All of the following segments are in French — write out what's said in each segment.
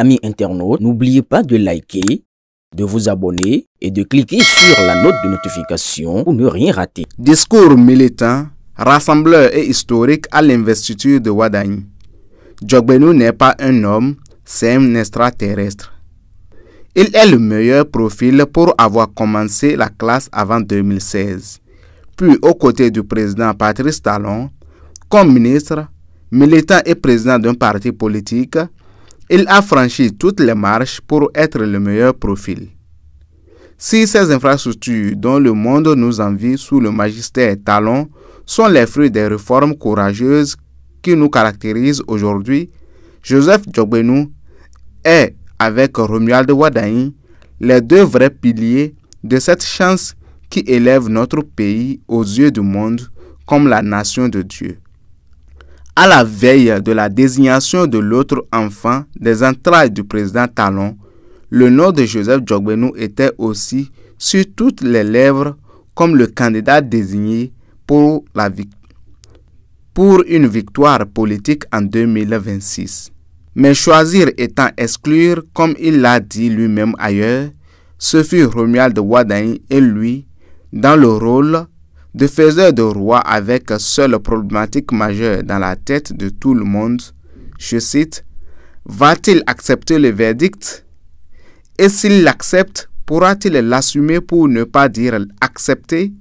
Amis internautes, n'oubliez pas de liker, de vous abonner et de cliquer sur la note de notification pour ne rien rater. Discours militant, rassembleur et historique à l'investiture de Wardani. Djogbenu n'est pas un homme, c'est un extraterrestre. Il est le meilleur profil pour avoir commencé la classe avant 2016. Puis, aux côtés du président Patrice Talon, comme ministre, militant et président d'un parti politique, il a franchi toutes les marches pour être le meilleur profil. Si ces infrastructures dont le monde nous envie sous le magistère Talon sont les fruits des réformes courageuses qui nous caractérisent aujourd'hui, Joseph Djogbenu est, avec Romuald Wardani, les deux vrais piliers de cette chance qui élève notre pays aux yeux du monde comme la nation de Dieu. À la veille de la désignation de l'autre enfant des entrailles du président Talon, le nom de Joseph Djogbenu était aussi sur toutes les lèvres comme le candidat désigné pour une victoire politique en 2026. Mais choisir étant exclure, comme il l'a dit lui-même ailleurs, ce fut Romuald Wardani et lui, dans le rôle de faiseur de roi avec seule problématique majeure dans la tête de tout le monde. Je cite, « Va-t-il accepter le verdict? Et s'il l'accepte, pourra-t-il l'assumer pour ne pas dire accepter?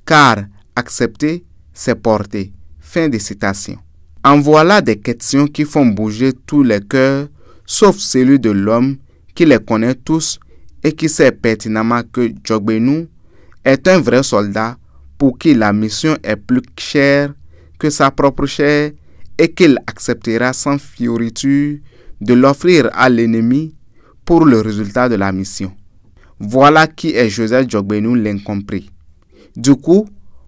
Car accepter, c'est porter. » Fin de citation. En voilà des questions qui font bouger tous les cœurs, sauf celui de l'homme qui les connaît tous et qui sait pertinemment que Djogbenu est un vrai soldat pour qui la mission est plus chère que sa propre chair et qu'il acceptera sans fioriture de l'offrir à l'ennemi pour le résultat de la mission. Voilà qui est Joseph Djogbenu l'incompris. Du coup,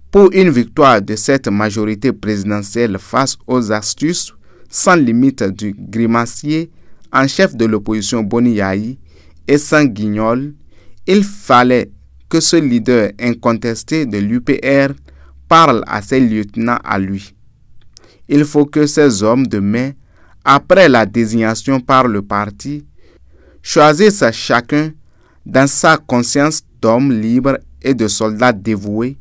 pour une victoire de cette majorité présidentielle face aux astuces sans limite du grimacier en chef de l'opposition Boni Yayi et sans guignol, il fallait que ce leader incontesté de l'UPR parle à ses lieutenants à lui. Il faut que ces hommes de main, après la désignation par le parti, choisissent chacun dans sa conscience d'homme libre et de soldat dévoué,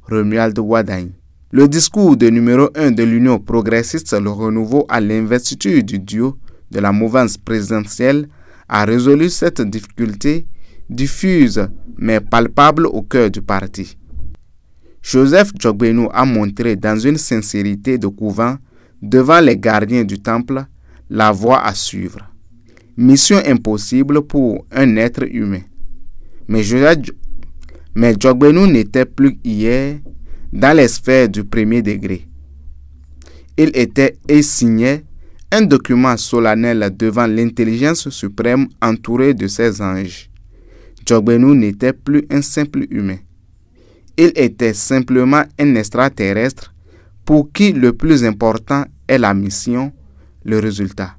Romuald Wardani. Le discours de numéro 1 de l'Union progressiste, le renouveau à l'investiture du duo de la mouvance présidentielle, a résolu cette difficulté diffuse mais palpable au cœur du parti. Joseph Djogbenu a montré dans une sincérité de couvent devant les gardiens du temple la voie à suivre. Mission impossible pour un être humain. Mais Djogbenu n'était plus hier dans les sphères du premier degré. Il était et signait un document solennel devant l'intelligence suprême entouré de ses anges. Djogbenu n'était plus un simple humain. Il était simplement un extraterrestre pour qui le plus important est la mission, le résultat.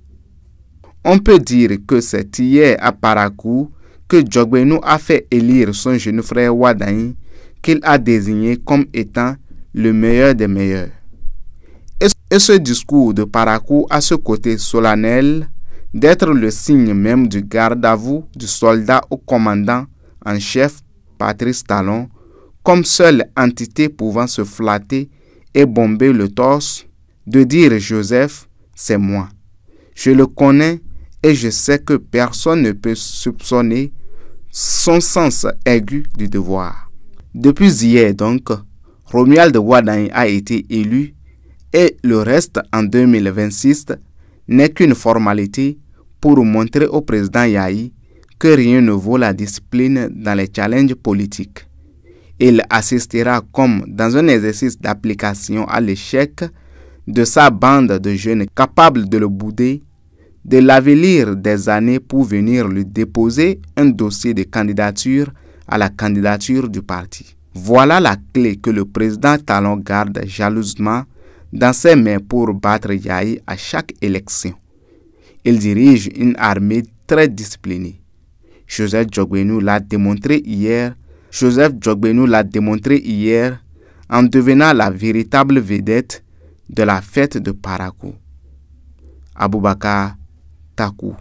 On peut dire que c'est hier à Parakou que Djogbenu a fait élire son jeune frère Wardani qu'il a désigné comme étant le meilleur des meilleurs. Et ce discours de Parakou a ce côté solennel d'être le signe même du garde à vous du soldat au commandant en chef Patrice Talon, comme seule entité pouvant se flatter et bomber le torse, de dire Joseph, c'est moi. Je le connais et je sais que personne ne peut soupçonner son sens aigu du devoir. Depuis hier donc, Romuald Wardani a été élu et le reste en 2026 n'est qu'une formalité pour montrer au président Yayi que rien ne vaut la discipline dans les challenges politiques. Il assistera comme dans un exercice d'application à l'échec de sa bande de jeunes capables de le bouder, de l'avenir des années pour venir lui déposer un dossier de candidature à la candidature du parti. Voilà la clé que le président Talon garde jalousement dans ses mains pour battre Yayi à chaque élection. Il dirige une armée très disciplinée. Joseph Djogbenu l'a démontré hier en devenant la véritable vedette de la fête de Parakou. Aboubakar Takou.